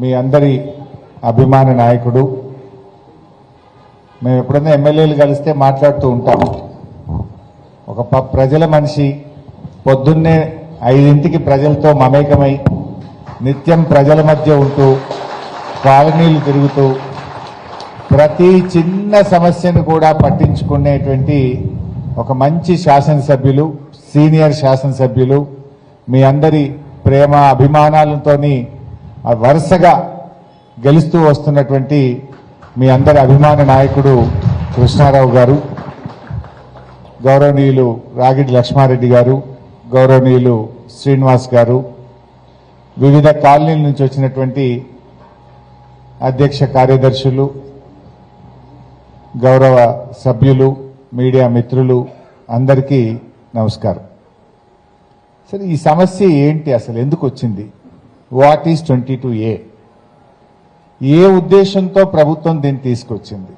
మీ అందరి అభిమాన నాయకుడు. మేము ఎప్పుడైనా ఎమ్మెల్యేలు కలిస్తే మాట్లాడుతూ ఉంటాం. ఒక ప్రజల మనిషి, పొద్దున్నే 5ంటికి ప్రజలతో మమేకమై నిత్యం ప్రజల మధ్య ఉంటూ కాలనీలు తిరుగుతూ ప్రతి చిన్న సమస్యను కూడా పట్టించుకునేటువంటి ఒక మంచి శాసనసభ్యులు, సీనియర్ శాసనసభ్యులు, మీ అందరి ప్రేమ అభిమానాలతోని వరుసగా గెలుస్తూ వస్తున్నటువంటి మీ అందరి అభిమాన నాయకుడు కృష్ణారావు గారు, గౌరవనీయులు రాగిడి లక్ష్మారెడ్డి గారు, గౌరవనీయులు శ్రీనివాస్ గారు, వివిధ కాలనీల నుంచి వచ్చినటువంటి అధ్యక్ష కార్యదర్శులు, గౌరవ సభ్యులు, మీడియా మిత్రులు అందరికీ నమస్కారం. సరే, ఈ సమస్య ఏంటి, అసలు ఎందుకు వచ్చింది? What is 22A? ఏ ఉద్దేశంతో ప్రభుత్వం దీన్ని తీసుకొచ్చింది?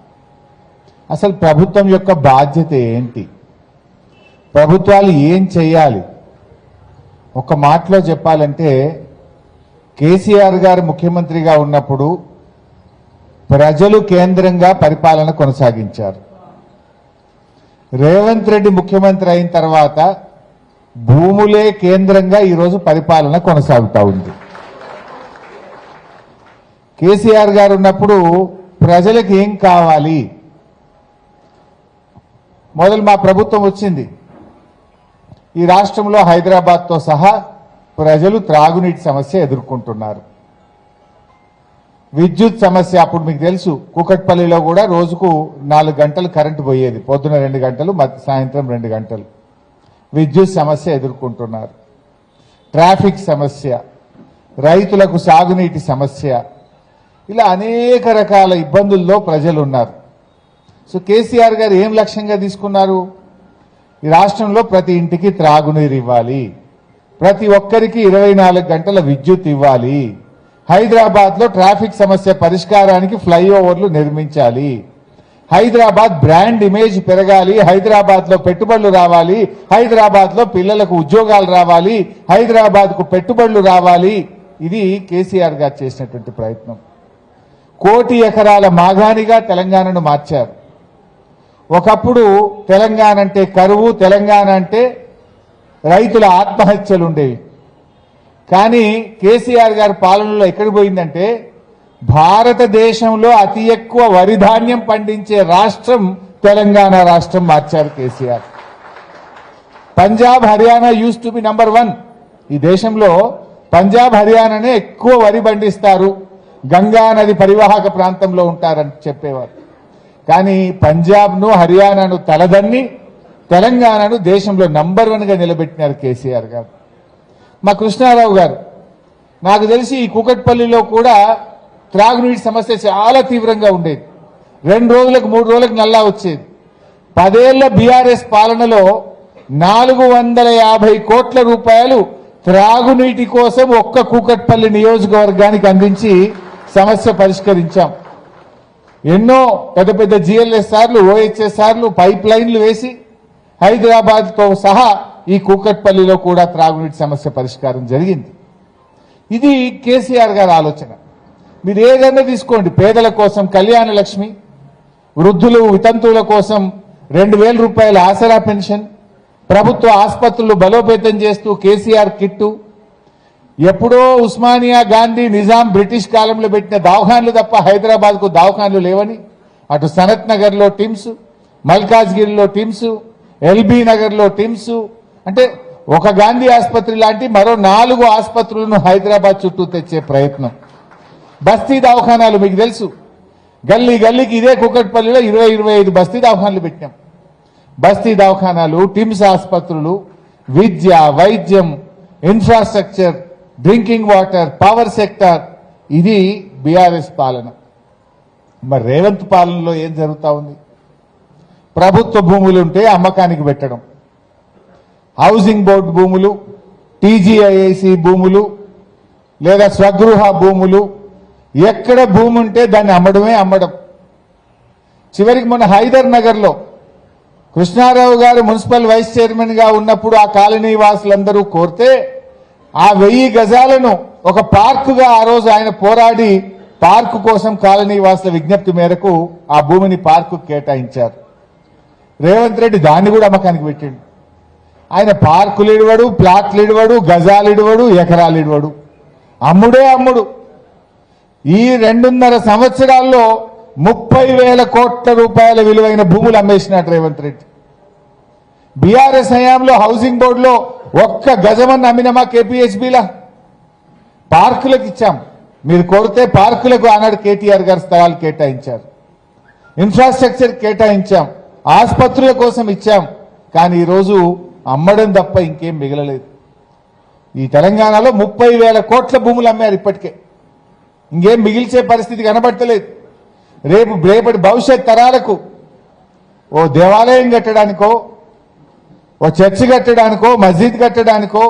అసలు ప్రభుత్వం యొక్క బాధ్యత ఏంటి? ప్రభుత్వాలు ఏం చేయాలి? ఒక మాటలో చెప్పాలంటే, కేసీఆర్ గారు ముఖ్యమంత్రిగా ఉన్నప్పుడు ప్రజలు కేంద్రంగా పరిపాలన కొనసాగించారు. రేవంత్ రెడ్డి ముఖ్యమంత్రి అయిన తర్వాత భూములే కేంద్రంగా ఈరోజు పరిపాలన కొనసాగుతూ ఉంది. కేసీఆర్ గారు ఉన్నప్పుడు ప్రజలకు ఏం కావాలి? మొదలు మా ప్రభుత్వం వచ్చింది, ఈ రాష్ట్రంలో హైదరాబాద్తో సహా ప్రజలు త్రాగునీటి సమస్య ఎదుర్కొంటున్నారు. విద్యుత్ సమస్య, అప్పుడు మీకు తెలుసు, కూకట్పల్లిలో కూడా రోజుకు 4 గంటలు కరెంటు పోయేది. పొద్దున 2 గంటలు, సాయంత్రం 2 గంటలు. విద్యుత్ సమస్య ఎదుర్కొంటున్నారు. ట్రాఫిక్ సమస్య, రైతులకు సాగునీటి సమస్య, ఇలా అనేక రకాల ఇబ్బందుల్లో ప్రజలు ఉన్నారు. సో కేసీఆర్ గారు ఏం లక్ష్యంగా తీసుకున్నారు? ఈ రాష్ట్రంలో ప్రతి ఇంటికి త్రాగునీరు ఇవ్వాలి, ప్రతి ఒక్కరికి 24 గంటల విద్యుత్ ఇవ్వాలి, హైదరాబాద్లో ట్రాఫిక్ సమస్య పరిష్కారానికి ఫ్లైఓవర్లు నిర్మించాలి, హైదరాబాద్ బ్రాండ్ ఇమేజ్ పెరగాలి, హైదరాబాద్లో పెట్టుబడులు రావాలి, హైదరాబాద్లో పిల్లలకు ఉద్యోగాలు రావాలి, హైదరాబాద్కు పెట్టుబడులు రావాలి. ఇది కేసీఆర్ గారు చేసినటువంటి ప్రయత్నం. 1 కోటి ఎకరాల మాగాణిగా తెలంగాణను మార్చారు. ఒకప్పుడు తెలంగాణ అంటే కరువు, తెలంగాణ అంటే రైతుల ఆత్మహత్యలు ఉండేవి. కానీ కేసీఆర్ గారి పాలనలో ఎక్కడికి పోయిందంటే, భారతదేశంలో అతి ఎక్కువ వరి ధాన్యం పండించే రాష్ట్రం తెలంగాణ రాష్ట్రం మార్చారు KCR. Punjab, Haryana use to be number 1. ఈ దేశంలో పంజాబ్, హర్యానానే ఎక్కువ వరి పండిస్తారు, గంగా నది పరివాహక ప్రాంతంలో ఉంటారని చెప్పేవారు. కానీ పంజాబ్ను, హర్యానాను తలదన్ని తెలంగాణను దేశంలో నంబర్ 1గా నిలబెట్టినారు కేసీఆర్ గారు. మా కృష్ణారావు గారు, నాకు తెలిసి ఈ కూకట్పల్లిలో కూడా త్రాగునీటి సమస్య చాలా తీవ్రంగా ఉండేది. 2 రోజులకు 3 రోజులకు నల్లా వచ్చేది. 10 ఏళ్ల బీఆర్ఎస్ పాలనలో 450 కోట్ల రూపాయలు త్రాగునీటి కోసం ఒక్క కూకట్పల్లి నియోజకవర్గానికి అందించి సమస్య పరిష్కరించాం. ఎన్నో పెద్ద పెద్ద GLSRలు, OHSRలు, పైప్ లైన్లు వేసి హైదరాబాద్తో సహా ఈ కూకట్పల్లిలో కూడా త్రాగునీటి సమస్య పరిష్కారం జరిగింది. ఇది కేసీఆర్ గారి ఆలోచన. మీరు ఏదైనా తీసుకోండి, పేదల కోసం కళ్యాణ లక్ష్మి, వృద్ధులు వితంతువుల కోసం 2000 రూపాయల ఆసరా పెన్షన్, ప్రభుత్వ ఆసుపత్రులు బలోపేతం చేస్తూ కేసీఆర్ కిట్టు, ఎప్పుడో ఉస్మానియా, గాంధీ, నిజాం, బ్రిటిష్ కాలంలో పెట్టిన దవాఖాన్లు తప్ప హైదరాబాద్కు దవాఖాన్లు లేవని, అటు సనత్ నగర్లో టిమ్స్, మల్కాజ్గిరిలో టిమ్స్, ఎల్బీ నగర్లో టిమ్స్, అంటే ఒక గాంధీ ఆసుపత్రి లాంటి మరో 4 ఆసుపత్రులను హైదరాబాద్ చుట్టూ తెచ్చే ప్రయత్నం. బస్తీ దవాఖానాలు మీకు తెలుసు, గల్లీ గల్లీకి ఇదే కూకట్పల్లిలో 20-25 బస్తీ దవాఖానాలు పెట్టాం. బస్తీ దవాఖానాలు, టిమ్స్ ఆసుపత్రులు, విద్య, వైద్యం, infrastructure, drinking water, power sector, ఇది బీఆర్ఎస్ పాలన. మరి రేవంత్ పాలనలో ఏం జరుగుతూ ఉంది? ప్రభుత్వ భూములుంటే అమ్మకానికి పెట్టడం, హౌసింగ్ బోర్డు భూములు, TGIAC భూములు లేదా స్వగృహ భూములు, ఎక్కడ భూమి ఉంటే దాన్ని అమ్మడం. చివరికి మొన్న హైదర్ నగర్లో కృష్ణారావు గారు మున్సిపల్ వైస్ చైర్మన్ గా ఉన్నప్పుడు ఆ కాలనీ వాసులందరూ కోరితే ఆ 1000 గజాలను ఒక పార్కుగా ఆ రోజు ఆయన పోరాడి పార్కు కోసం కాలనీ వాసుల విజ్ఞప్తి మేరకు ఆ భూమిని పార్కు కేటాయించారు. రేవంత్ రెడ్డి దాన్ని కూడా అమ్మకానికి పెట్టిండు. ఆయన పార్కులు ఇడవడు, ప్లాట్లు ఇడవడు, గజాలు ఇడవడు, ఎకరాలు ఇడవడు, అమ్ముడే అమ్ముడు. ఈ 2.5 సంవత్సరాల్లో 30,000 కోట్ల రూపాయల విలువైన భూములు అమ్మేసినాడు రేవంత్ రెడ్డి. బీఆర్ఎస్ హయాంలో హౌసింగ్ బోర్డులో ఒక్క గజమన్న అమ్మినమా? కేపీహెచ్బీలా పార్కులకు ఇచ్చాం. మీరు కోరితే పార్కులకు ఆనాడు కేటీఆర్ గారు స్థలాలు కేటాయించారు, ఇన్ఫ్రాస్ట్రక్చర్ కేటాయించాం, ఆసుపత్రుల కోసం ఇచ్చాం. కానీ ఈరోజు అమ్మడం తప్ప ఇంకేం మిగలలేదు. ఈ తెలంగాణలో 30,000 కోట్ల భూములు అమ్మారు. ఇప్పటికే ఇంకేం మిగిల్చే పరిస్థితి కనబడతలేదు. రేపటి భవిష్యత్ తరాలకు ఓ దేవాలయం కట్టడానికో, ఓ చర్చి కట్టడానికో, మస్జిద్ కట్టడానికో,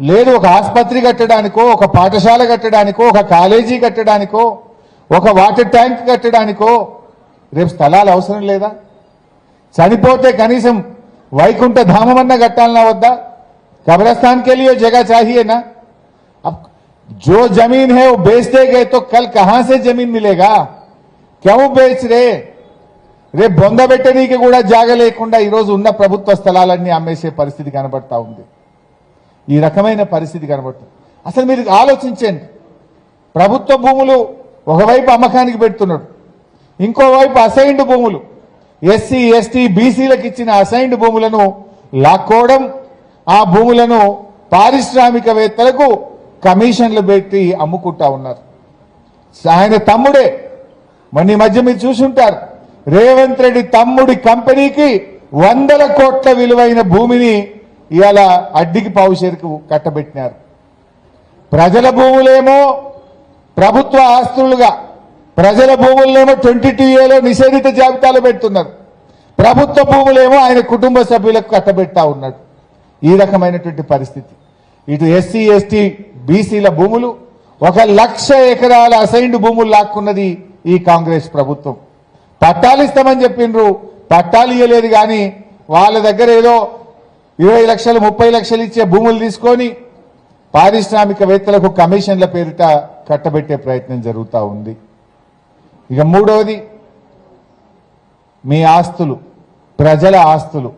లేదు ఒక ఆసుపత్రి కట్టడానికో, ఒక పాఠశాల కట్టడానికో, ఒక కాలేజీ కట్టడానికో, ఒక వాటర్ ట్యాంక్ కట్టడానికో రేపు స్థలాలు అవసరం లేదా? చనిపోతే కనీసం వైకుంఠ ధామమన్న కట్టాలన్నా వద్దా? कब्रिस्तान के लिए जगह चाहिए ना। अब जो जमीन है वो बेचते गए तो कल कहां से जमीन मिलेगा? क्यों बेच रहे? రేపు బొంద పెట్టనీకి కూడా జాగ లేకుండా ఈరోజు ఉన్న ప్రభుత్వ స్థలాలన్నీ అమ్మేసే పరిస్థితి కనబడతా ఉంది. ఈ రకమైన పరిస్థితి కనబడుతుంది. అసలు మీరు ఆలోచించండి, ప్రభుత్వ భూములు ఒకవైపు అమ్మకానికి పెడుతున్నాడు, ఇంకోవైపు అసైన్డ్ భూములు ఎస్సీ ఎస్టీ బీసీలకు ఇచ్చిన అసైన్డ్ భూములను లాక్కోవడం, ఆ భూములను పారిశ్రామికవేత్తలకు కమిషన్లు పెట్టి అమ్ముకుంటా ఉన్నారు. ఆయన తమ్ముడే మొన్న మధ్య మీరు చూసుంటారు, రేవంత్ రెడ్డి తమ్ముడి కంపెనీకి 100 కోట్ల విలువైన భూమిని ఇవాళ అడ్డికి పావుషేరుకు కట్టబెట్టినారు. ప్రజల భూములేమో ప్రభుత్వ ఆస్తులుగా, ప్రజల భూములనేమో 22A నిషేధిత జాబితాలో పెడుతున్నారు, ప్రభుత్వ భూములేమో ఆయన కుటుంబ సభ్యులకు కట్టబెట్టా ఉన్నాడు. ఈ రకమైనటువంటి పరిస్థితి. ఇటు ఎస్సీ ఎస్టీ బీసీల భూములు 1,00,000 ఎకరాల అసైన్డ్ భూములు లాక్కున్నది ఈ కాంగ్రెస్ ప్రభుత్వం. పట్టాలు ఇస్తామని చెప్పిండ్రు, పట్టాలు ఇవ్వలేదు. కానీ వాళ్ళ దగ్గర ఏదో 20 లక్షలు 30 లక్షలు ఇచ్చే భూములు తీసుకొని పారిశ్రామికవేత్తలకు కమిషన్ల పేరిట కట్టబెట్టే ప్రయత్నం జరుగుతూ ఉంది. ఇక మూడవది, మీ ఆస్తులు, ప్రజల ఆస్తులు.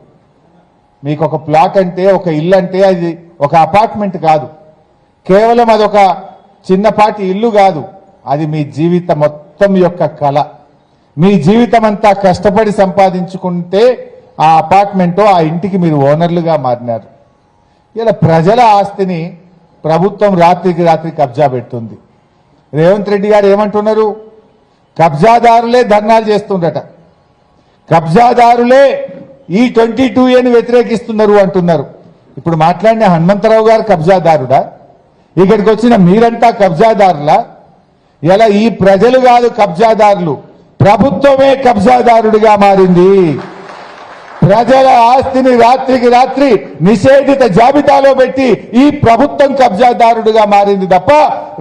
మీకు ఒక ప్లాట్ అంటే, ఒక ఇల్లు అంటే అది ఒక అపార్ట్మెంట్ కాదు, కేవలం అదొక చిన్నపాటి ఇల్లు కాదు, అది మీ జీవితం మొత్తం యొక్క కళ. మీ జీవితం అంతా కష్టపడి సంపాదించుకుంటే ఆ అపార్ట్మెంటో ఆ ఇంటికి మీరు ఓనర్లుగా మారినారు. ఇలా ప్రజల ఆస్తిని ప్రభుత్వం రాత్రికి రాత్రి కబ్జా పెడుతుంది. రేవంత్ రెడ్డి గారు ఏమంటున్నారు? కబ్జాదారులే ధర్నాలు చేస్తుండట, కబ్జాదారులే ఈ 22Aని వ్యతిరేకిస్తున్నారు అంటున్నారు. ఇప్పుడు మాట్లాడిన హనుమంతరావు గారు కబ్జాదారుడా? ఇక్కడికి వచ్చిన మీరంతా కబ్జాదారులా? ఇలా ఈ ప్రజలు కాదు కబ్జాదారులు, ప్రభుత్వమే కబ్జాదారుడిగా మారింది. ప్రజల ఆస్తిని రాత్రికి రాత్రి నిషేధిత జాబితాలో పెట్టి ఈ ప్రభుత్వం కబ్జాదారుడిగా మారింది తప్ప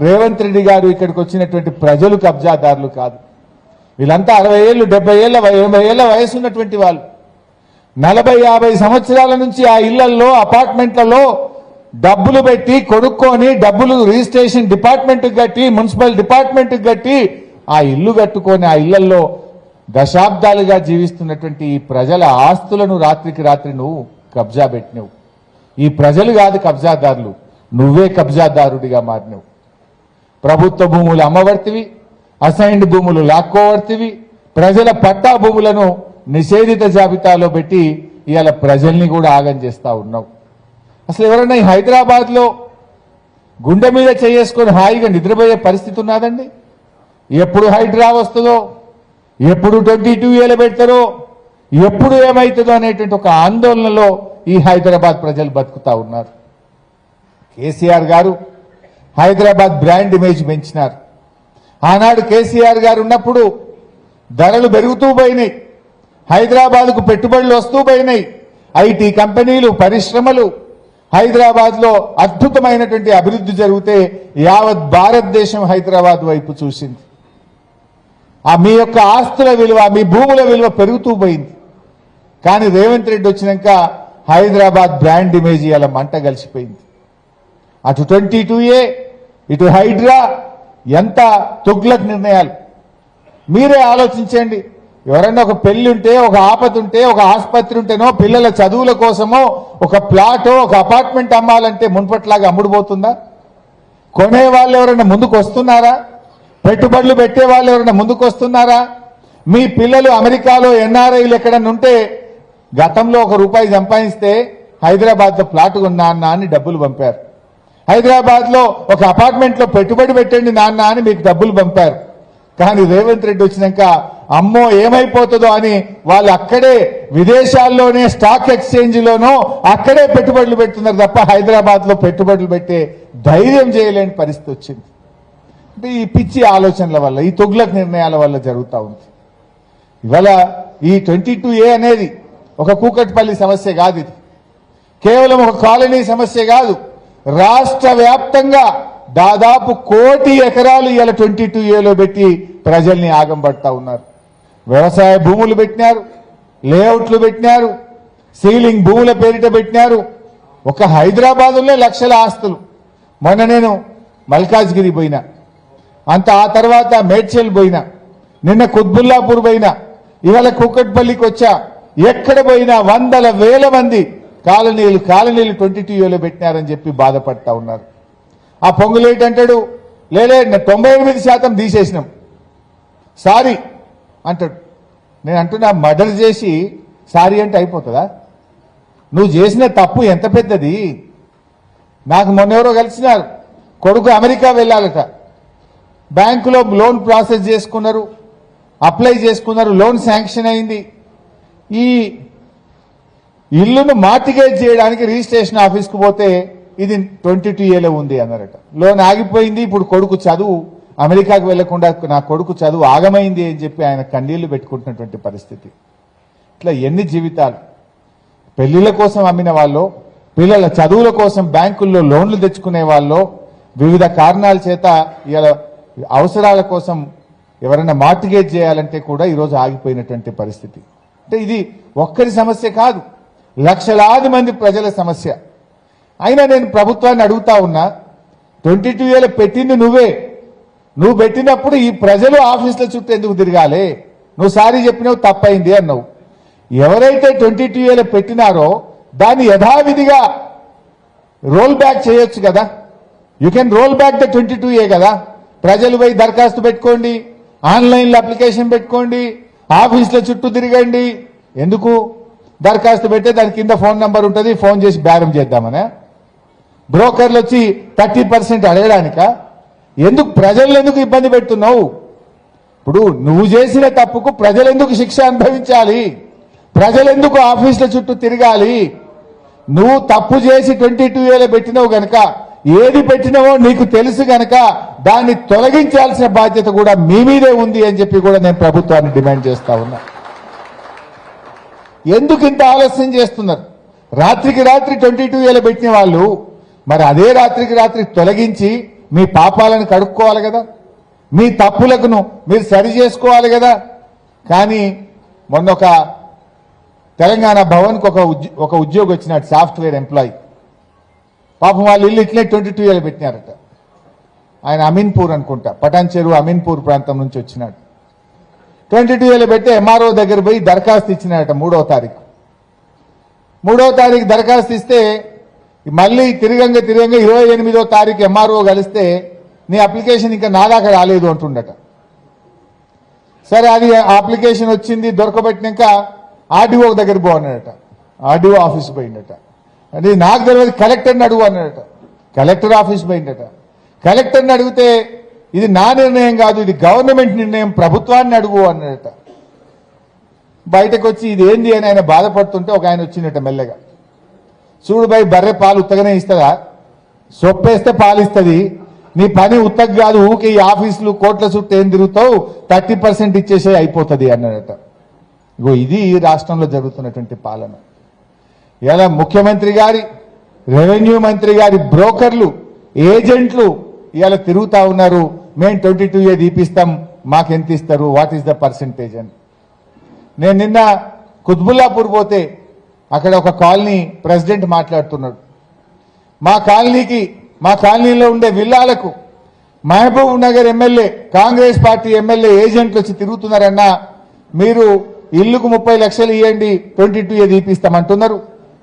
రేవంత్ రెడ్డి గారు ఇక్కడికి వచ్చినటువంటి ప్రజలు కబ్జాదారులు కాదు. వీళ్ళంతా 60 ఏళ్ళు 70 ఏళ్ళ 80 ఏళ్ళ వయసు ఉన్నటువంటి వాళ్ళు. 40-50 సంవత్సరాల నుంచి ఆ ఇళ్లలో అపార్ట్మెంట్లలో డబ్బులు పెట్టి కొనుక్కొని, డబ్బులు రిజిస్ట్రేషన్ డిపార్ట్మెంట్కి కట్టి, మున్సిపల్ డిపార్ట్మెంట్కి కట్టి ఆ ఇల్లు కట్టుకొని ఆ ఇళ్లలో దశాబ్దాలుగా జీవిస్తున్నటువంటి ఈ ప్రజల ఆస్తులను రాత్రికి రాత్రి నువ్వు కబ్జా పెట్టినవు. ఈ ప్రజలు కాదు కబ్జాదారులు, నువ్వే కబ్జాదారుడిగా మారినవు. ప్రభుత్వ భూములు అమ్మవర్తివి, అసైన్డ్ భూములు లాక్కోవర్తివి, ప్రజల పట్టా భూములను నిషేధిత జాబితాలో పెట్టి ఇవాళ ప్రజల్ని కూడా ఆగం చేస్తా ఉన్నావు. అసలు ఎవరైనా ఈ హైదరాబాద్లో గుండె మీద చేసుకొని హాయిగా నిద్రపోయే పరిస్థితి ఉన్నదండి? ఎప్పుడు హైడ్రా వస్తుందో, ఎప్పుడు 22Aలు పెడతారో, ఎప్పుడు ఏమవుతుందో అనేటువంటి ఒక ఆందోళనలో ఈ హైదరాబాద్ ప్రజలు బతుకుతా ఉన్నారు. కేసీఆర్ గారు హైదరాబాద్ బ్రాండ్ ఇమేజ్ పెంచినారు. ఆనాడు కేసీఆర్ గారు ఉన్నప్పుడు ధరలు పెరుగుతూ పోయినాయి, హైదరాబాద్కు పెట్టుబడులు వస్తూ పోయినాయి, ఐటీ కంపెనీలు, పరిశ్రమలు, హైదరాబాద్లో అద్భుతమైనటువంటి అభివృద్ధి జరిగితే యావత్ భారతదేశం హైదరాబాద్ వైపు చూసింది. ఆ మీ యొక్క ఆస్తుల విలువ, మీ భూముల విలువ పెరుగుతూ పోయింది. కానీ రేవంత్ రెడ్డి వచ్చినాక హైదరాబాద్ బ్రాండ్ ఇమేజ్ ఇలా మంట కలిసిపోయింది. అటు 22A ఇటు హైడ్రా ఎంత తుగ్లక్ నిర్ణయాలు. మీరే ఆలోచించండి. ఎవరన్నా ఒక పెళ్లి ఉంటే, ఒక ఆపద ఉంటే, ఒక ఆసుపత్రి ఉంటేనో, పిల్లల చదువుల కోసమో ఒక ప్లాటో ఒక అపార్ట్మెంట్ అమ్మాలంటే మున్పట్లాగా అమ్ముడుపోతుందా? కొనే వాళ్ళు ఎవరైనా ముందుకు వస్తున్నారా? పెట్టుబడులు పెట్టే వాళ్ళు ఎవరైనా ముందుకు వస్తున్నారా? మీ పిల్లలు అమెరికాలో ఎన్ఆర్ఐలు ఎక్కడన్నా ఉంటే గతంలో ₹1 సంపాదిస్తే హైదరాబాద్లో ప్లాట్ కొన్నా అన్న అని డబ్బులు పంపారు. హైదరాబాద్లో ఒక అపార్ట్మెంట్లో పెట్టుబడి పెట్టండి నాన్న అని మీకు డబ్బులు పంపారు. కానీ రేవంత్ రెడ్డి వచ్చినాక అమ్మో ఏమైపోతుందో అని వాళ్ళు అక్కడే విదేశాల్లోనే స్టాక్ ఎక్స్చేంజ్లోనో అక్కడే పెట్టుబడులు పెడుతున్నారు తప్ప హైదరాబాద్లో పెట్టుబడులు పెట్టే ధైర్యం చేయలేని పరిస్థితి వచ్చింది. అంటే ఈ పిచ్చి ఆలోచనల వల్ల, ఈ తుగ్లక్ నిర్ణయాల వల్ల జరుగుతూ ఉంది. ఇవాళ ఈ 22A అనేది ఒక కూకట్పల్లి సమస్య కాదు, ఇది కేవలం ఒక కాలనీ సమస్య కాదు. రాష్ట్ర వ్యాప్తంగా దాదాపు 1 కోటి ఎకరాలు ఇవాళ 22Aలో పెట్టి ప్రజల్ని ఆగంబడతా ఉన్నారు. వ్యవసాయ భూములు పెట్టినారు, లేఅవుట్లు పెట్టినారు, సీలింగ్ భూముల పేరిట పెట్టినారు. ఒక హైదరాబాదులో లక్షల ఆస్తులు. మొన్న నేను మల్కాజ్గిరి పోయినా, అంత ఆ తర్వాత మేడ్చల్ పోయినా, నిన్న కుత్బుల్లాపూర్ పోయినా, ఇవాళ కూకట్పల్లికి వచ్చా. ఎక్కడ పోయినా వందల వేల మంది కాలనీలు 22Aలో పెట్టినారని చెప్పి బాధపడతా ఉన్నారు. ఆ పొంగులేటి అంటాడు, లేలే 98% తీసేసినాం, సారీ అంటాడు. నేను అంటున్నా, మర్డర్ చేసి సారీ అంటే అయిపోతుందా? నువ్వు చేసిన తప్పు ఎంత పెద్దది. నాకు మొన్నెవరో కలిసినారు, కొడుకు అమెరికా వెళ్ళాలట, బ్యాంకులో లోన్ ప్రాసెస్ చేసుకున్నారు, అప్లై చేసుకున్నారు, లోన్ శాంక్షన్ అయింది. ఈ ఇల్లును మార్టిగేజ్ చేయడానికి రిజిస్ట్రేషన్ ఆఫీస్కు పోతే ఇది 22Aలో ఉంది అన్నారట. లోన్ ఆగిపోయింది. ఇప్పుడు కొడుకు చదువు అమెరికాకు వెళ్లకుండా నా కొడుకు చదువు ఆగమైంది అని చెప్పి ఆయన కన్నీళ్లు పెట్టుకుంటున్నటువంటి పరిస్థితి. ఇట్లా ఎన్ని జీవితాలు. పెళ్లిళ్ల కోసం అమ్మిన వాళ్ళు, పిల్లల చదువుల కోసం బ్యాంకుల్లో లోన్లు తెచ్చుకునే వాళ్ళు, వివిధ కారణాల చేత ఇలా అవసరాల కోసం ఎవరైనా మార్టిగేజ్ చేయాలంటే కూడా ఈరోజు ఆగిపోయినటువంటి పరిస్థితి. అంటే ఇది ఒక్కరి సమస్య కాదు, లక్షలాది మంది ప్రజల సమస్య. అయినా నేను ప్రభుత్వాన్ని అడుగుతా ఉన్నా, 22Aలో పెట్టింది నువ్వే. నువ్వు పెట్టినప్పుడు ఈ ప్రజలు ఆఫీసుల చుట్టూ ఎందుకు తిరగాలి? నువ్వు సారీ చెప్పినావు, తప్పైంది అన్నావు. ఎవరైతే 22Aలో పెట్టినారో దాన్ని యథావిధిగా రోల్ బ్యాక్ చేయొచ్చు కదా. You can roll back the 22A కదా. ప్రజలు పోయి దరఖాస్తు పెట్టుకోండి, ఆన్లైన్లో అప్లికేషన్ పెట్టుకోండి, ఆఫీసుల చుట్టూ తిరగండి. ఎందుకు? దరఖాస్తు పెడితే దాని కింద ఫోన్ నంబర్ ఉంటుంది, ఫోన్ చేసి బేరం చేద్దామనే. బ్రోకర్లు వచ్చి 30% అడగడానిక? ఎందుకు ప్రజలను ఎందుకు ఇబ్బంది పెడుతున్నావు? ఇప్పుడు నువ్వు చేసిన తప్పుకు ప్రజలెందుకు శిక్ష అనుభవించాలి? ప్రజలెందుకు ఆఫీసుల చుట్టూ తిరగాలి? నువ్వు తప్పు చేసి 22Aలో పెట్టినావు గనక, ఏది పెట్టినావో నీకు తెలుసు గనక దాన్ని తొలగించాల్సిన బాధ్యత కూడా మీ మీదే ఉంది అని చెప్పి కూడా నేను ప్రభుత్వాన్ని డిమాండ్ చేస్తా ఉన్నా. ఎందుకు ఇంత ఆలస్యం చేస్తున్నారు? రాత్రికి రాత్రి 22Aలో పెట్టిన వాళ్ళు మరి అదే రాత్రికి రాత్రి తొలగించి మీ పాపాలను కడుక్కోవాలి కదా, మీ తప్పులను మీరు సరి చేసుకోవాలి కదా. కానీ మొన్న ఒక తెలంగాణ భవన్కి ఒక ఉద్యోగి వచ్చినాడు, సాఫ్ట్వేర్ ఎంప్లాయీ. పాపం వాళ్ళు ఇల్లు ఇట్లే 22Aలో పెట్టినారట. ఆయన అమీన్పూర్ అనుకుంటా, పటాన్ చెరువు అమీన్పూర్ ప్రాంతం నుంచి వచ్చినాడు. 22Aలో పెట్టి ఎంఆర్ఓ దగ్గర పోయి దరఖాస్తు ఇచ్చినాడట 3వ తారీఖు. 3వ తారీఖు దరఖాస్తు ఇస్తే మళ్ళీ తిరగంగా 28వ తారీఖు ఎంఆర్ఓ కలిస్తే నీ అప్లికేషన్ ఇంకా నా దాకా రాలేదు అంటుండట. సరే, అది అప్లికేషన్ వచ్చింది, దొరకబెట్టినాక ఆర్డీఓ దగ్గర పోన్నాడట. ఆర్డీఓ ఆఫీస్ పోయిందట. అది నాకు తెలియదు, కలెక్టర్ని అడుగు అన్నాడట. కలెక్టర్ ఆఫీస్ పోయిందట. కలెక్టర్ని అడిగితే ఇది నా నిర్ణయం కాదు, ఇది గవర్నమెంట్ నిర్ణయం, ప్రభుత్వాన్ని అడుగు అన్నాడట. బయటకు వచ్చి ఇది ఏంది అని ఆయన బాధపడుతుంటే ఒక ఆయన వచ్చిందట మెల్లగా. చూడు భయ్, బర్రె పాలు ఉత్తగానే ఇస్తుందా? సొప్పేస్తే పాలు ఇస్తుంది. నీ పని ఉత్తగ కాదు, ఊకే ఈ ఆఫీసులు కోట్ల చుట్టూ ఏం తిరుగుతావు, 30% ఇచ్చేసే అయిపోతుంది అన్నాడట. ఇగో ఇది ఈ రాష్ట్రంలో జరుగుతున్నటువంటి పాలన. ఇలా ముఖ్యమంత్రి గారి, రెవెన్యూ మంత్రి గారి బ్రోకర్లు, ఏజెంట్లు ఇవాళ తిరుగుతా ఉన్నారు. మేము 22A తీపిస్తాం, మాకెంత ఇస్తారు, వాట్ ఈస్ ద పర్సంటేజ్ అని. నేను నిన్న కుత్బుల్లాపూర్ పోతే అక్కడ ఒక కాలనీ ప్రెసిడెంట్ మాట్లాడుతున్నాడు. మా కాలనీకి మా కాలనీలో ఉండే విల్లాలకు Mahbubnagar MLA Congress party MLA ఏజెంట్లు వచ్చి తిరుగుతున్నారన్నా మీరు ఇల్లుకు 30 లక్షలు ఇవ్వండి 22A తీపిస్తామంటున్నారు.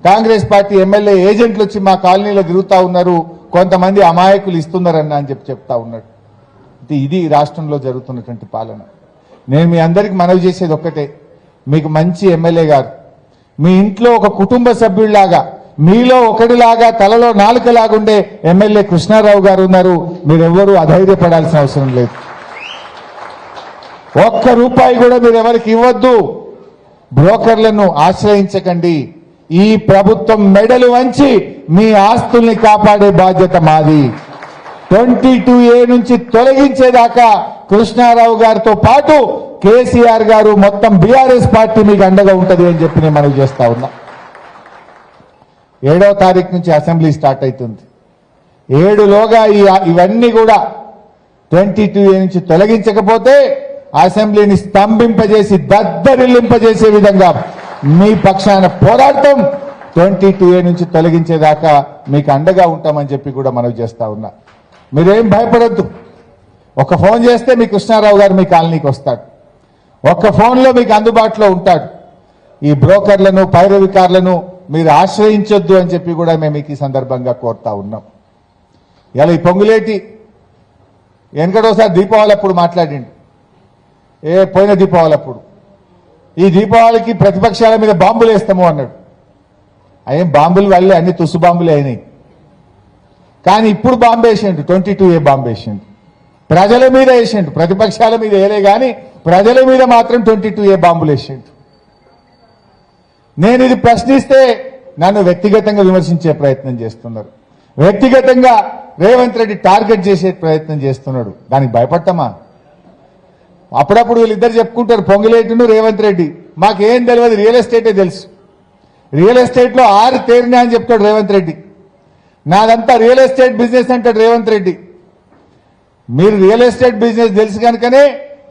కాంగ్రెస్ పార్టీ ఎమ్మెల్యే ఏజెంట్లు వచ్చి మా కాలనీలో తిరుగుతా ఉన్నారు, కొంతమంది అమాయకులు ఇస్తున్నారన్నా అని చెప్తా ఉన్నాడు. ఇది రాష్ట్రంలో జరుగుతున్నటువంటి పాలన. నేను మీ అందరికి మనవి చేసేది ఒక్కటే, మీకు మంచి ఎమ్మెల్యే గారు మీ ఇంట్లో ఒక కుటుంబ సభ్యుడిలాగా మీలో ఒకటిలాగా తలలో నాలుకలాగుండే ఎమ్మెల్యే కృష్ణారావు గారు ఉన్నారు. మీరెవ్వరూ అధైర్యపడాల్సిన అవసరం లేదు. ఒక్క రూపాయి కూడా మీరు ఎవరికి ఇవ్వద్దు. బ్రోకర్లను ఆశ్రయించకండి. ఈ ప్రభుత్వం మెడలు వంచి మీ ఆస్తుల్ని కాపాడే బాధ్యత మాది. 22A నుంచి తొలగించేదాకా కృష్ణారావు గారితో పాటు కేసీఆర్ గారు మొత్తం బీఆర్ఎస్ పార్టీ మీకు అండగా ఉంటది అని చెప్పి నేను మనవి చేస్తా ఉన్నా. 7వ తారీఖు నుంచి అసెంబ్లీ స్టార్ట్ అవుతుంది. 7లోగా ఇవన్నీ కూడా 22A నుంచి తొలగించకపోతే అసెంబ్లీని స్తంభింపజేసి దద్దరిల్లింపజేసే విధంగా మీ పక్షాన పోరాటం 22A నుంచి తొలగించేదాకా మీకు అండగా ఉంటామని చెప్పి కూడా మనవి చేస్తా ఉన్నా. మీరేం భయపడద్దు. ఒక ఫోన్ చేస్తే మీ కృష్ణారావు గారు మీ కాలనీకి వస్తాడు. ఒక్క ఫోన్లో మీకు అందుబాటులో ఉంటాడు. ఈ బ్రోకర్లను పైరవికారులను మీరు ఆశ్రయించొద్దు అని చెప్పి కూడా మేము మీకు ఈ సందర్భంగా కోరుతా ఉన్నాం. ఇలా ఈ పొంగులేటి వెనకడోసారి దీపావళి అప్పుడు మాట్లాడిండు. పోయిన దీపావళి అప్పుడు ఈ దీపావళికి ప్రతిపక్షాల మీద బాంబులు వేస్తాము అన్నాడు. అయ్యేం బాంబులు వల్లే అన్ని తుస్సు బాంబులు అయినాయి. కానీ ఇప్పుడు బాంబు వేసిండు, 22A బాంబు వేసిండు. ప్రజల మీద వేసిండు, ప్రతిపక్షాల మీద వేయలే కానీ ప్రజల మీద మాత్రం 22A బాంబులు వేసిండు. నేను ఇది ప్రశ్నిస్తే నన్ను వ్యక్తిగతంగా విమర్శించే ప్రయత్నం చేస్తున్నారు. వ్యక్తిగతంగా రేవంత్ రెడ్డి టార్గెట్ చేసే ప్రయత్నం చేస్తున్నాడు. దానికి భయపడతామా? అప్పుడప్పుడు వీళ్ళిద్దరు చెప్పుకుంటారు, పొంగులేటును రేవంత్ రెడ్డి. మాకేం తెలియదు, రియల్ ఎస్టేటే తెలుసు. రియల్ ఎస్టేట్లో 6 తేరినా అని చెప్తాడు రేవంత్ రెడ్డి. నాదంతా రియల్ ఎస్టేట్ బిజినెస్ అంటాడు రేవంత్ రెడ్డి. మీరు రియల్ ఎస్టేట్ బిజినెస్ తెలుసు కనుకనే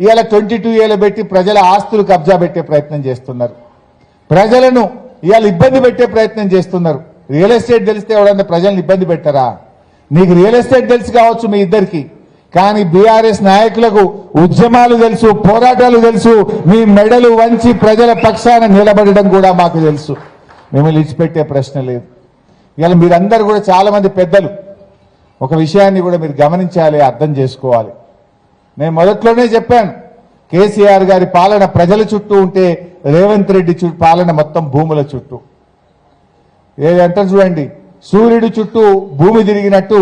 ఇవాళ 22Aలో పెట్టి ప్రజల ఆస్తులు కబ్జా పెట్టే ప్రయత్నం చేస్తున్నారు. ప్రజలను ఇవాళ ఇబ్బంది పెట్టే ప్రయత్నం చేస్తున్నారు. రియల్ ఎస్టేట్ తెలిస్తే ఎవడన్నా ప్రజలను ఇబ్బంది పెట్టరా? నీకు రియల్ ఎస్టేట్ తెలుసు కావచ్చు మీ ఇద్దరికి, కానీ బీఆర్ఎస్ నాయకులకు ఉద్యమాలు తెలుసు, పోరాటాలు తెలుసు. మీ మెడలు వంచి ప్రజల పక్షాన నిలబడడం కూడా మాకు తెలుసు. మిమ్మల్ని ఇచ్చిపెట్టే ప్రశ్న లేదు. ఇవాళ మీరందరూ కూడా చాలా మంది పెద్దలు ఒక విషయాన్ని కూడా మీరు గమనించాలి, అర్థం చేసుకోవాలి. నేను మొదట్లోనే చెప్పాను, కేసీఆర్ గారి పాలన ప్రజల చుట్టూ ఉంటే రేవంత్ రెడ్డి పాలన మొత్తం భూముల చుట్టూ. ఏదంటారు చూడండి, సూర్యుడి చుట్టూ భూమి తిరిగినట్టు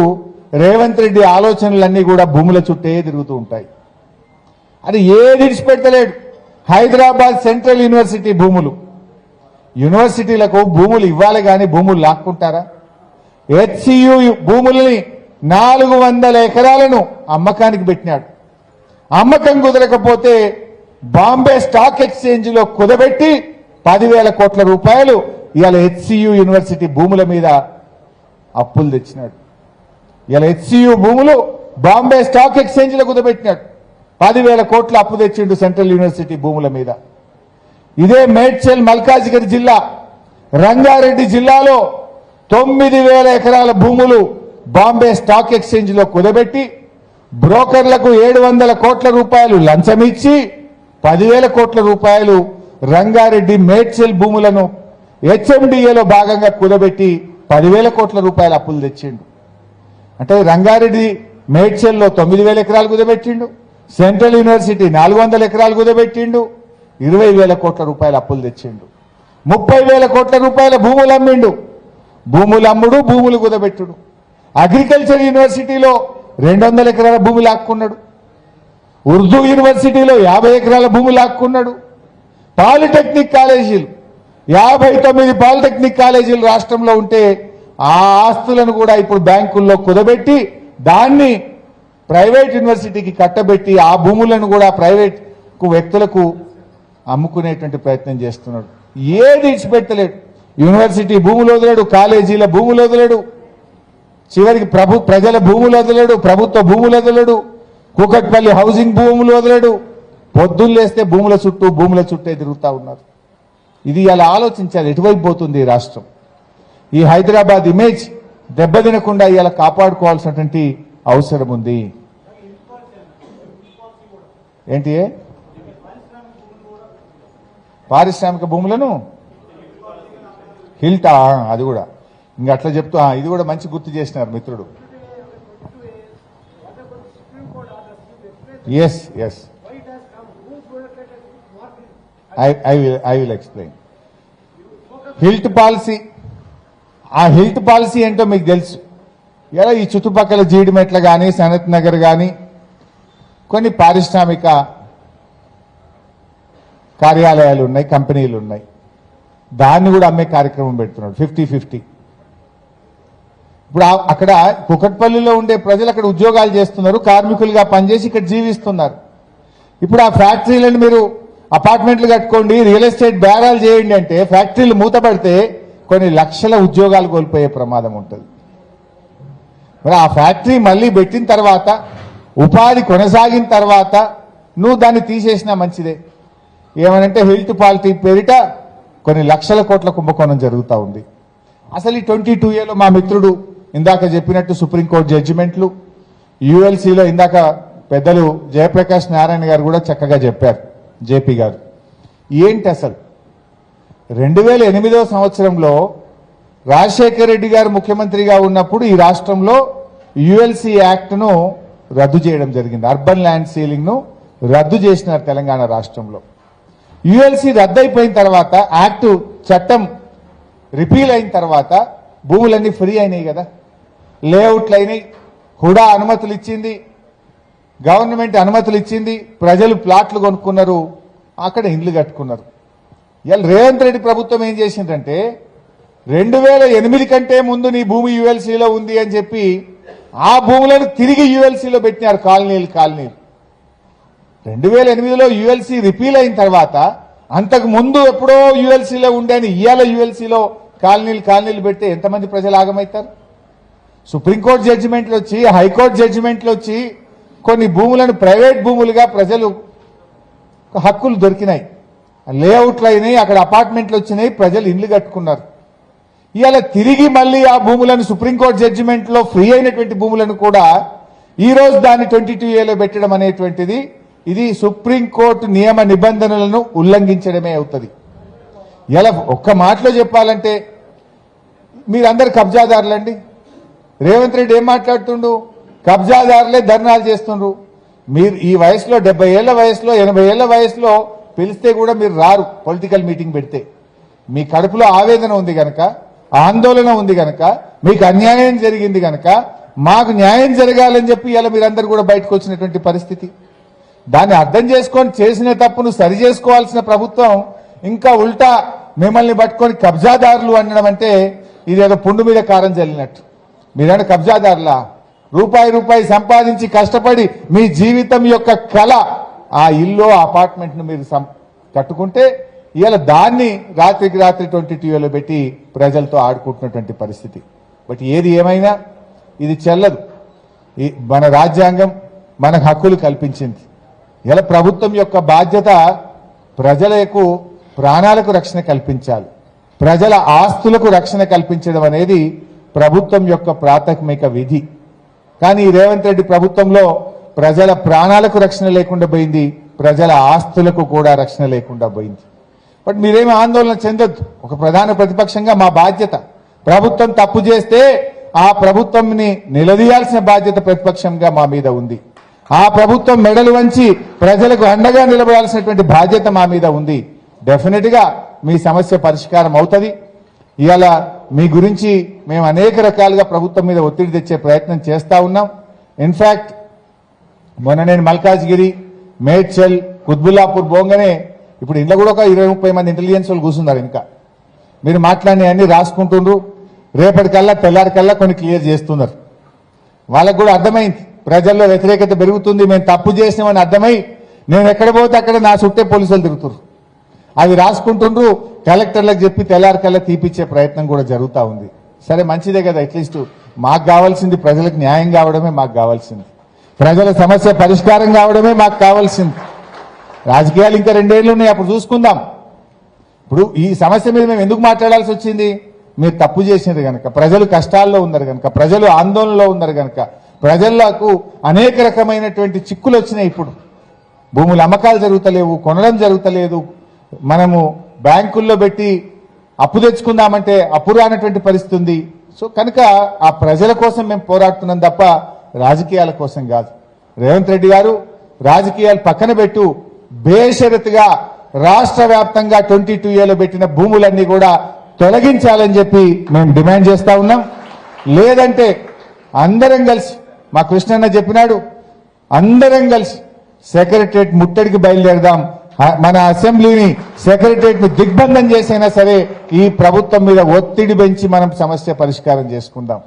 రేవంత్ రెడ్డి ఆలోచనలన్నీ కూడా భూముల చుట్టే తిరుగుతూ ఉంటాయి. అది ఏది విడిచిపెట్టలేడు. హైదరాబాద్ సెంట్రల్ యూనివర్సిటీ భూములు, యూనివర్సిటీలకు భూములు ఇవ్వాలి కానీ భూములు లాక్కుంటారా? HCU భూములని 400 ఎకరాలను అమ్మకానికి పెట్టినాడు. అమ్మకం కుదరకపోతే బాంబే స్టాక్ ఎక్స్చేంజ్ లో కుదబెట్టి 10,000 కోట్ల రూపాయలు ఇవాళ HCU యూనివర్సిటీ భూముల మీద అప్పులు తెచ్చినాడు. ఇలా HCU భూములు బాంబే స్టాక్ ఎక్స్చేంజ్ లో కుదబెట్టినాడు. 10,000 కోట్ల అప్పు తెచ్చిండు సెంట్రల్ యూనివర్సిటీ భూముల మీద. ఇదే మేడ్చల్ మల్కాజిగిరి జిల్లా, రంగారెడ్డి జిల్లాలో 9,000 ఎకరాల భూములు బాంబే స్టాక్ ఎక్స్చేంజ్ లో కుదబెట్టి బ్రోకర్లకు 700 కోట్ల రూపాయలు లంచమిచ్చి 10,000 కోట్ల రూపాయలు రంగారెడ్డి మేడ్చల్ భూములను HMDAలో భాగంగా కుదబెట్టి 10,000 కోట్ల రూపాయల అప్పులు తెచ్చిండు. అంటే రంగారెడ్డి మేడ్చల్లో 9,000 ఎకరాలు కుదబెట్టిండు, సెంట్రల్ యూనివర్సిటీ 400 ఎకరాలు కుదబెట్టిండు, 20,000 కోట్ల రూపాయల అప్పులు తెచ్చిండు. 30,000 కోట్ల రూపాయల భూములు అమ్మిండు. భూములు అమ్ముడు, భూములు కుదబెట్టుడు. అగ్రికల్చర్ యూనివర్సిటీలో 200 ఎకరాల భూమి లాక్కున్నాడు. ఉర్దూ యూనివర్సిటీలో 50 ఎకరాల భూమి లాక్కున్నాడు. పాలిటెక్నిక్ కాలేజీలు 59 పాలిటెక్నిక్ కాలేజీలు రాష్ట్రంలో ఉంటే ఆ ఆస్తులను కూడా ఇప్పుడు బ్యాంకుల్లో కుదబెట్టి దాన్ని ప్రైవేట్ యూనివర్సిటీకి కట్టబెట్టి ఆ భూములను కూడా ప్రైవేట్ వ్యక్తులకు అమ్ముకునేటువంటి ప్రయత్నం చేస్తున్నాడు. ఏది ఇచ్చిపెట్టలేడు. యూనివర్సిటీ భూములు వదిలేడు, కాలేజీల భూములు వదిలేడు, చివరికి ప్రజల భూములు వదిలేడు, ప్రభుత్వ భూములు వదిలేడు, కూకట్పల్లి హౌసింగ్ భూములు వదిలేడు. పొద్దున్నేస్తే భూముల చుట్టే తిరుగుతా ఉన్నారు. ఇది అలా ఆలోచించాలి, ఎటువైపు పోతుంది ఈ రాష్ట్రం. ఈ హైదరాబాద్ ఇమేజ్ దెబ్బతినకుండా ఇవాళ కాపాడుకోవాల్సినటువంటి అవసరం ఉంది. ఏంటి పారిశ్రామిక భూములను హిల్టా అది కూడా ఇంకా అట్లా చెప్తూ ఇది కూడా మంచి గుర్తు చేసినారు మిత్రుడు. Yes yes I will explain. Health policy, ఆ హిల్ట్ పాలసీ ఏంటో మీకు తెలుసు. ఇలా ఈ చుట్టుపక్కల జీడిమెట్ల కానీ సనత్ నగర్ కానీ కొన్ని పారిశ్రామిక కార్యాలయాలు ఉన్నాయి, కంపెనీలు ఉన్నాయి. దాన్ని కూడా అమ్మే కార్యక్రమం పెడుతున్నాడు 50-50. ఇప్పుడు అక్కడ కుకట్పల్లిలో ఉండే ప్రజలు అక్కడ ఉద్యోగాలు చేస్తున్నారు, కార్మికులుగా పనిచేసి ఇక్కడ జీవిస్తున్నారు. ఇప్పుడు ఆ ఫ్యాక్టరీలను మీరు అపార్ట్మెంట్లు కట్టుకోండి, రియల్ ఎస్టేట్ బేరాలు చేయండి అంటే ఫ్యాక్టరీలు మూతపడితే కొన్ని లక్షల ఉద్యోగాలు కోల్పోయే ప్రమాదం ఉంటుంది. మరి ఆ ఫ్యాక్టరీ మళ్ళీ పెట్టిన తర్వాత ఉపాధి కొనసాగిన తర్వాత నువ్వు దాన్ని తీసేసినా మంచిదే. ఏమనంటే హిల్ట్ పాలిటీ పేరిట కొన్ని లక్షల కోట్ల కుంభకోణం జరుగుతూ ఉంది. అసలు ఈ 22A మా మిత్రుడు ఇందాక చెప్పినట్టు సుప్రీంకోర్టు జడ్జిమెంట్లు, యుఎల్సీలో ఇందాక పెద్దలు జయప్రకాష్ నారాయణ గారు కూడా చక్కగా చెప్పారు, జేపీ గారు. ఏంటి అసలు 2008వ సంవత్సరంలో రాజశేఖర్ రెడ్డి గారు ముఖ్యమంత్రిగా ఉన్నప్పుడు ఈ రాష్ట్రంలో యుఎల్సీ యాక్ట్ను రద్దు చేయడం జరిగింది. అర్బన్ ల్యాండ్ సీలింగ్ ను రద్దు చేసినారు తెలంగాణ రాష్ట్రంలో. యుఎల్సీ రద్దు అయిపోయిన తర్వాత, యాక్ట్ చట్టం రిపీల్ అయిన తర్వాత భూములన్నీ ఫ్రీ అయినాయి కదా, లేఅవుట్లు అయినాయి, హుడా అనుమతులు ఇచ్చింది, గవర్నమెంట్ అనుమతులు ఇచ్చింది, ప్రజలు ప్లాట్లు కొనుక్కున్నారు, అక్కడ ఇండ్లు కట్టుకున్నారు. ఇవాళ రేవంత్ రెడ్డి ప్రభుత్వం ఏం చేసిందంటే 2008 కంటే ముందు నీ భూమి యుఎల్సీలో ఉంది అని చెప్పి ఆ భూములను తిరిగి యుఎల్సీలో పెట్టినారు. కాలనీలు 2008లో యుఎల్సీ రిపీల్ అయిన తర్వాత అంతకు ముందు ఎప్పుడో యుఎల్సీలో ఉండేని ఇవాళ యుఎల్సీలో కాలనీలు పెడితే ఎంతమంది ప్రజలు ఆగమవుతారు? సుప్రీంకోర్టు జడ్జిమెంట్లు వచ్చి, హైకోర్టు జడ్జిమెంట్లు వచ్చి కొన్ని భూములను ప్రైవేట్ భూములుగా ప్రజలు హక్కులు దొరికినాయి, లేఅవుట్లు అయినాయి, అక్కడ అపార్ట్మెంట్లు వచ్చినాయి, ప్రజలు ఇండ్లు కట్టుకున్నారు. ఇవాళ తిరిగి మళ్ళీ ఆ భూములను సుప్రీంకోర్టు జడ్జిమెంట్లో ఫ్రీ అయినటువంటి భూములను కూడా ఈ రోజు దాన్ని 22A పెట్టడం అనేటువంటిది ఇది సుప్రీంకోర్టు నియమ నిబంధనలను ఉల్లంఘించడమే అవుతుంది. ఇలా ఒక్క మాటలో చెప్పాలంటే మీరందరు కబ్జాదారులండి. రేవంత్ రెడ్డి ఏం మాట్లాడుతుండు? కబ్జాదారులే ధర్నాలు చేస్తుండ్రు. మీరు ఈ వయసులో 70 ఏళ్ల వయసులో 80 ఏళ్ల వయసులో పిలిస్తే కూడా మీరు రారు. పొలిటికల్ మీటింగ్ పెడితే మీ కడుపులో ఆవేదన ఉంది గనక, ఆందోళన ఉంది గనక, మీకు అన్యాయం జరిగింది గనక మాకు న్యాయం జరగాలని చెప్పి ఇలా మీరందరూ కూడా బయటకు వచ్చినటువంటి పరిస్థితి. దాన్ని అర్థం చేసుకొని చేసిన తప్పును సరి చేసుకోవాల్సిన ప్రభుత్వం ఇంకా ఉల్టా మిమ్మల్ని పట్టుకొని కబ్జాదారులు అనడం అంటే ఇదేదో పుండు మీద కారం చల్లినట్టు. మీరైనా కబ్జాదారులా? రూపాయి సంపాదించి కష్టపడి మీ జీవితం యొక్క కళ ఆ ఇల్లు అపార్ట్మెంట్ ను మీరు కట్టుకుంటే ఇవాళ దాన్ని రాత్రికి రాత్రి 22A పెట్టి ప్రజలతో ఆడుకుంటున్నటువంటి పరిస్థితి. బట్ ఏది ఏమైనా ఇది చెల్లదు. మన రాజ్యాంగం మనకు హక్కులు కల్పించింది. ఇలా ప్రభుత్వం యొక్క బాధ్యత ప్రజలకు ప్రాణాలకు రక్షణ కల్పించాలి, ప్రజల ఆస్తులకు రక్షణ కల్పించడం అనేది ప్రభుత్వం యొక్క ప్రాథమిక విధి. కానీ రేవంత్ రెడ్డి ప్రభుత్వంలో ప్రజల ప్రాణాలకు రక్షణ లేకుండా పోయింది, ప్రజల ఆస్తులకు కూడా రక్షణ లేకుండా పోయింది. బట్ మీరేమీ ఆందోళన చెందొద్దు. ఒక ప్రధాన ప్రతిపక్షంగా మా బాధ్యత, ప్రభుత్వం తప్పు చేస్తే ఆ ప్రభుత్వంని నిలదీయాల్సిన బాధ్యత ప్రతిపక్షంగా మా మీద ఉంది. ఆ ప్రభుత్వం మెడలు వంచి ప్రజలకు అండగా నిలబడాల్సినటువంటి బాధ్యత మా మీద ఉంది. డెఫినెట్ గా మీ సమస్య పరిష్కారం అవుతుంది. ఇవాళ మీ గురించి మేము అనేక రకాలుగా ప్రభుత్వం మీద ఒత్తిడి తెచ్చే ప్రయత్నం చేస్తా ఉన్నాం. ఇన్ఫాక్ట్ మొన్న నేను మల్కాజ్గిరి, మేడ్చల్, కుత్బుల్లాపూర్ పోగానే ఇప్పుడు ఇంట్లో కూడా ఒక 20-30 మంది ఇంటెలిజెన్స్ వాళ్ళు కూర్చున్నారు. ఇంకా మీరు మాట్లాడిన అన్ని రాసుకుంటుండ్రు, రేపటికల్లా తెల్లారికల్లా కొన్ని క్లియర్ చేస్తున్నారు. వాళ్ళకు కూడా అర్థమైంది ప్రజల్లో వ్యతిరేకత పెరుగుతుంది, మేము తప్పు చేసినామని అర్థమై నేను ఎక్కడ పోతే అక్కడ నా చుట్టే పోలీసులు తిరుగుతున్నారు. అవి రాసుకుంటుండ్రు, కలెక్టర్లకు చెప్పి తెల్లారికల్లా తీపిచ్చే ప్రయత్నం కూడా జరుగుతూ ఉంది. సరే మంచిదే కదా, అట్లీస్ట్ మాకు కావాల్సింది ప్రజలకు న్యాయం కావడమే మాకు కావాల్సింది, ప్రజల సమస్య పరిష్కారం కావడమే మాకు కావాల్సింది. రాజకీయాలు ఇంకా 2 ఏళ్ళు ఉన్నాయి, అప్పుడు చూసుకుందాం. ఇప్పుడు ఈ సమస్య మీద మేము ఎందుకు మాట్లాడాల్సి వచ్చింది? మీరు తప్పు చేసినారు కనుక, ప్రజలు కష్టాల్లో ఉన్నారు కనుక, ప్రజలు ఆందోళనలో ఉన్నారు కనుక, ప్రజలకు అనేక రకమైనటువంటి చిక్కులు వచ్చినాయి. ఇప్పుడు భూముల అమ్మకాలు జరుగుతలేవు, కొనడం జరుగుతలేదు, మనము బ్యాంకుల్లో పెట్టి అప్పు తెచ్చుకుందామంటే అప్పు రానటువంటి పరిస్థితి ఉంది. సో కనుక ఆ ప్రజల కోసం మేము పోరాడుతున్నాం తప్ప రాజకీయాల కోసం కాదు. రేవంత్ రెడ్డి గారు రాజకీయాలు పక్కన పెట్టు, బేషరతుగా రాష్ట్ర వ్యాప్తంగా 22A పెట్టిన భూములన్నీ కూడా తొలగించాలని చెప్పి మేము డిమాండ్ చేస్తా ఉన్నాం. లేదంటే అందరం కలిసి, మా కృష్ణన్న చెప్పినాడు, అందరం కలిసి సెక్రటరియట్ ముట్టడికి బయలుదేరదాం. మన అసెంబ్లీని, సెక్రటరియట్ ని దిగ్బంధం చేసైనా సరే ఈ ప్రభుత్వం మీద ఒత్తిడి పెంచి మనం సమస్య పరిష్కారం చేసుకుందాం.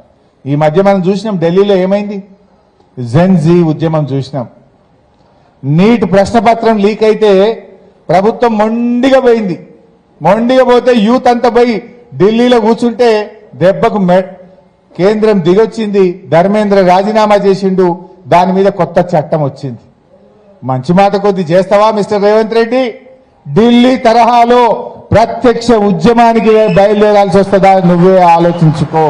ఈ మధ్య మనం చూసినాం ఢిల్లీలో ఏమైంది, జెన్జీ ఉద్యమం చూసినాం. నీట్ ప్రశ్నపత్రం లీక్ అయితే ప్రభుత్వం మొండిగా పోయింది. మొండిగా పోతే యూత్ అంతా పోయి ఢిల్లీలో కూర్చుంటే దెబ్బకు కేంద్రం దిగొచ్చింది, ధర్మేంద్ర రాజీనామా చేసిండు, దాని మీద కొత్త చట్టం వచ్చింది. మంచి మాట కొద్ది చేస్తావా మిస్టర్ రేవంత్ రెడ్డి? ఢిల్లీ తరహాలో ప్రత్యక్ష ఉద్యమానికి బయలుదేరాల్సి వస్తుందా? నువ్వే ఆలోచించుకో.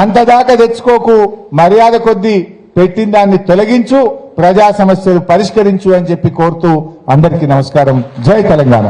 అంతదాకా తెచ్చుకోకు, మర్యాద కొద్ది పెట్టిన దాన్ని తొలగించు, ప్రజా సమస్యలు పరిష్కరించు అని చెప్పి కోరుతూ అందరికీ నమస్కారం. జై తెలంగాణ.